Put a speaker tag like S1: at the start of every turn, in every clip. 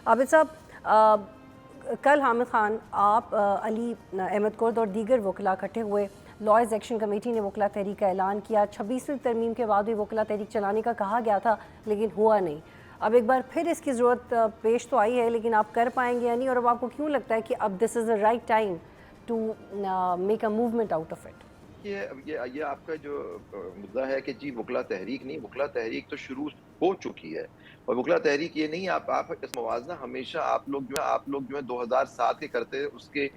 S1: عابد صاحب، کل حامد خان، آپ، علی احمد کرد اور دیگر وکلاء اکٹھے ہوئے، لائرز ایکشن کمیٹی نے وکلاء تحریک کا اعلان کیا۔ 26ویں ترمیم کے بعد بھی وکلاء تحریک چلانے کا کہا گیا تھا لیکن ہوا نہیں۔ اب ایک بار پھر اس کی ضرورت پیش تو آئی ہے، لیکن آپ کر پائیں گے یا نہیں؟ اور اب آپ کو کیوں لگتا ہے کہ اب this is the right time to make a movement out of it?
S2: یہ آپ کا جو مدعا ہے کہ جی وکلاء تحریک نہیں، وکلاء تحریک تو شروع ہو چکی ہے، اور وکلاء تحریک یہ نہیں، آپ اس موازنہ ہمیشہ آپ لوگ جو ہے 2007 کے کرتے، اس کے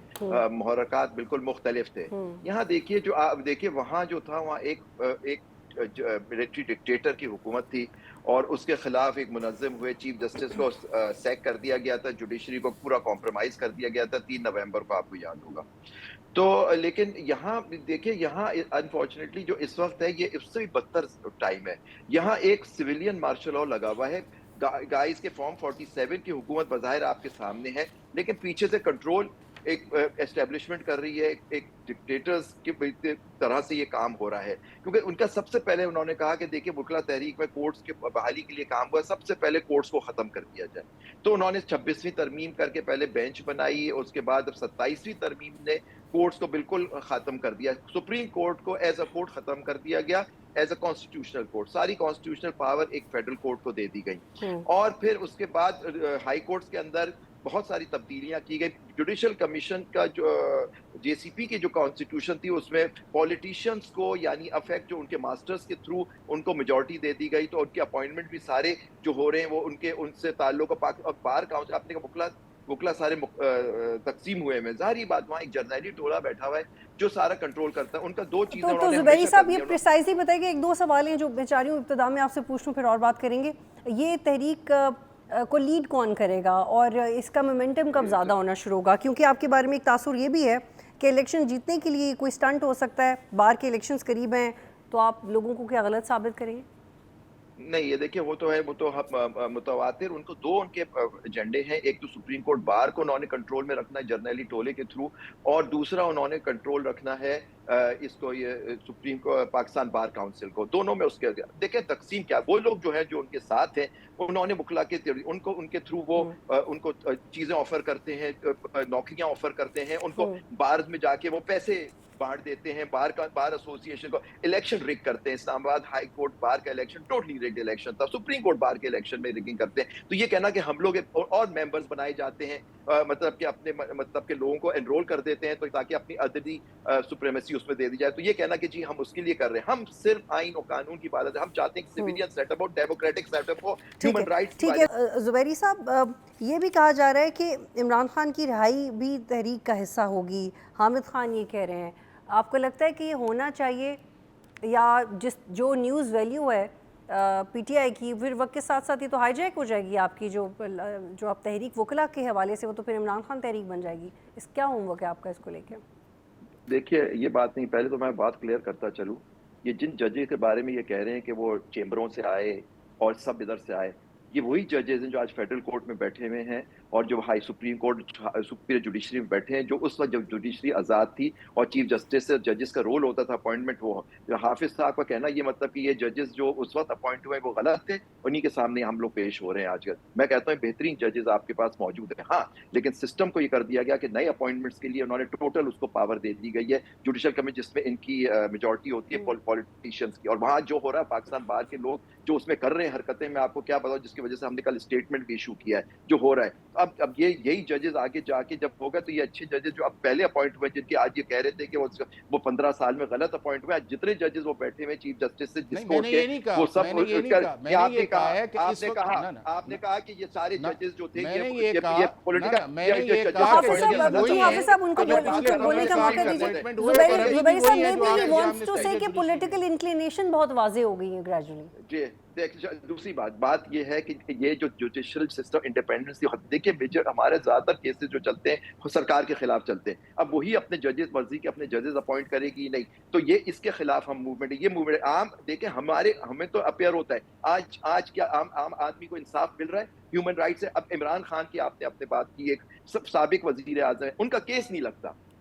S2: محرکات بالکل مختلف تھے۔ یہاں دیکھیے، جو آپ دیکھیے وہاں جو تھا، وہاں ایک ملٹری ڈکٹیٹر کی حکومت تھی، اور اس کے خلاف ایک منظم ہوئے، چیف جسٹس کو سیک کر دیا گیا تھا، جوڈیشری کو پورا کمپرومائز کر دیا گیا تھا 3 نومبر کو، آپ کو یاد ہوگا۔ تو لیکن یہاں دیکھیں، یہاں انفارچونیٹلی جو اس وقت ہے، یہ اس سے بھی بدتر ٹائم ہے۔ یہاں ایک سویلین مارشل لاء لگا ہوا ہے، گائز کے فارم 47 کی حکومت بظاہر آپ کے سامنے ہے، لیکن پیچھے سے کنٹرول ایک اسٹیبلشمنٹ کر رہی ہے، ایک ڈکٹیٹرز کی طرح سے یہ کام ہو رہا ہے۔ کیونکہ ان کا سب سے پہلے انہوں نے کہا کہ دیکھیں وکلاء تحریک میں کورٹس کے بحالی کے لیے کام ہوا، سب سے پہلے کورٹس کو ختم کر دیا جائے۔ تو انہوں نے 26ویں ترمیم کر کے پہلے بینچ بنائی، اس کے بعد اب 27ویں ترمیم نے کورٹس کو بالکل ختم کر دیا۔ سپریم کورٹ کو ایز اے کورٹ ختم کر دیا گیا، ایز اے کانسٹیٹیوشنل کورٹ۔ ساری کانسٹیٹیوشنل پاور ایک فیڈرل کورٹ کو دے دی گئی، اور پھر اس کے بعد ہائی کورٹس کے اندر بہت ساری تبدیلیاں کی گئی۔ جوڈیشل کمیشن کا جو جے سی پی کی جو کانسٹیٹیوشن تھی، اس میں پولیٹیشینز کو، یعنی افیکٹ جو ان کے ماسٹرز کے تھرو ان کو میجورٹی دے دی گئی، تو ان کے اپوائنٹمنٹ بھی سارے جو ہو رہے ہیں وہ ان سے تعلق بار کاؤنسل، اپنے وکلا سارے تقسیم ہوئے میں، ظاہری بات وہاں ایک جرنیلی ٹولہ بیٹھا ہوا ہے جو سارا کنٹرول کرتا ہے۔ ان کا دو چیزیں انہوں
S1: تو
S2: نے
S1: زبیری
S2: ہمیشہ
S1: صاحب،
S2: کرنی
S1: یہ
S2: ہے۔
S1: پریسائزلی بتائیں کہ ایک دو سوال ہیں جو بیچاری ہوں ابتدا میں آپ سے پوچھ لوں، پھر اور بات کریں گے۔ یہ تحریک کو لیڈ کون کرے گا، اور اس کا مومنٹم کب زیادہ ہونا شروع ہوگا؟ کیونکہ آپ کے بارے میں ایک تاثر یہ بھی ہے کہ الیکشن جیتنے کے لیے کوئی سٹنٹ ہو سکتا ہے، بار کے الیکشنز قریب ہیں، تو آپ لوگوں کو کیا غلط ثابت کریں گے؟
S2: نہیں، یہ دیکھیں، وہ تو ہے، وہ تو متواتر، ان کو دو ان کے ایجنڈے ہیں۔ ایک تو سپریم کورٹ بار کو انہوں نے کنٹرول میں رکھنا ہے جرنیلی ٹولے کے تھرو، اور دوسرا انہوں نے کنٹرول رکھنا ہے اس کو، یہ سپریم کو، پاکستان بار کاؤنسل کو۔ دونوں میں اس کے دیکھیں تقسیم کیا، وہ لوگ جو ہیں جو ان کے ساتھ ہیں، انہوں نے وکلاء کے ان کے تھرو وہ ان کو چیزیں آفر کرتے ہیں، نوکریاں آفر کرتے ہیں، ان کو بار میں جا کے وہ پیسے بانٹ دیتے ہیں، بار ایسوسی ایشن کو الیکشن ریگ کرتے ہیں۔ اسلام آباد ہائی کورٹ بار کا الیکشن ٹوٹلی ریگڈ الیکشن تھا، سپریم کورٹ بار کے الیکشن میں ریگنگ کرتے ہیں۔ تو یہ کہنا کہ ہم لوگ اور ممبرز بنائے جاتے ہیں، مطلب کہ اپنے مطلب کہ لوگوں کو انرول کر دیتے ہیں تو تاکہ اپنی عددی سپریمیسی اس میں دے دی جائے، تو یہ کہنا کہ جی ہم اس کے لیے کر رہے ہیں۔ ہم صرف آئین و قانون کی بات ہے، ہم چاہتے ہیں کہ سویلین سیٹ اپ ہو، ڈیموکریٹک سیٹ اپ ہو،
S1: ٹھیک ہے،
S2: ہیومن رائٹس کی
S1: ٹھیک ہے زبیری صاحب، یہ بھی کہا جا رہا ہے کہ عمران خان کی رہائی بھی تحریک کا حصہ ہوگی، حامد خان یہ کہہ رہے ہیں۔ آپ کو لگتا ہے کہ یہ ہونا چاہیے، یا جو نیوز ویلیو ہے پی ٹی آئی کی، پھر وقت کے ساتھ ساتھ یہ تو ہائی جیک ہو جائے گی آپ کی، جو آپ تحریک وکلاء کے حوالے سے، وہ تو پھر عمران خان تحریک بن جائے گی؟ اس کیا ہوم ورک ہے آپ کا اس کو لے کے؟
S2: دیکھیے یہ بات نہیں، پہلے تو میں بات کلیئر کرتا چلوں، یہ جن ججز کے بارے میں یہ کہہ رہے ہیں کہ وہ چیمبروں سے آئے اور سب ادھر سے آئے، یہ وہی ججز ہیں جو آج فیڈرل کورٹ میں بیٹھے ہوئے ہیں، اور جو high supreme court superior judiciary میں بیٹھے ہیں، جو اس وقت جب جوڈیشری آزاد تھی اور چیف جسٹس سے ججز کا رول ہوتا تھا اپوائنٹمنٹ، وہ حافظ صاحب کا کہنا یہ مطلب کہ یہ ججز جو اس وقت اپوائنٹ ہوئے وہ غلط تھے، انہی کے سامنے ہم لوگ پیش ہو رہے ہیں آج کل۔ میں کہتا ہوں بہترین ججز آپ کے پاس موجود ہیں، ہاں، لیکن سسٹم کو یہ کر دیا گیا کہ نئے اپوائنٹمنٹس کے لیے انہوں نے ٹوٹل اس کو پاور دے دی گئی ہے جوڈیشل کمیٹی، جس میں ان کی میجورٹی ہوتی ہے پولیٹیشینز کی، اور وہاں جو ہو رہا ہے پاکستان بار کے لوگ جو اس میں کر رہے ہیں حرکتیں، میں آپ کو کیا بتاؤں، جس کی وجہ سے ہم نے کل اسٹیٹمنٹ بھی ایشو کیا ہے جو ہو رہا ہے۔ اب یہی ججز آگے جا کے جب ہوگا تو یہ اچھے ججز جو اب پہلے اپوائنٹ ہوئے، جن کی آج یہ کہہ رہے تھے کہ وہ 15 سال میں غلط اپوائنٹ ہوئے، آج جتنے ججز وہ بیٹھے ہوئے چیف جسٹس سے جس
S3: نہیں، میں
S2: کورٹ
S3: نے
S2: کے،
S3: یہ نہیں کہا،
S2: وہ سب
S3: میں نے یہ نہیں کہا، میں نے یہ کہا ہے کہ اس وقت
S2: آپ نے کہا کہ یہ سارے ججز جو تھے
S3: میں نے یہ
S2: یہ
S3: کہا،
S2: پولیٹیکل،
S3: میں نے یہ کہا کہ
S1: حافظ صاحب، حافظ صاحب ان کو بولنے کا موقع دیجیے۔ زبیری صاحب، maybe he wants to say کہ پولیٹیکل انکلینیشن بہت واضح ہو گئی ہے گریجولی۔
S2: جی دوسری بات یہ ہے کہ یہ جو جوڈیشل سسٹم انڈیپینڈنس، دیکھیے میجر ہمارے زیادہ تر کیسز جو چلتے ہیں سرکار کے خلاف چلتے ہیں، اب وہی اپنے ججز مرضی کے اپنے ججز اپوائنٹ کرے گی نہیں، تو یہ اس کے خلاف ہم موومنٹ، یہ موومنٹ عام دیکھیں ہمیں تو اپیئر ہوتا ہے آج کیا عام آدمی کو انصاف مل رہا ہے ہیومن رائٹ سے؟ اب عمران خان کی آپ نے بات کی، ایک سابق وزیر اعظم ہے، ان کا کیس نہیں لگتا،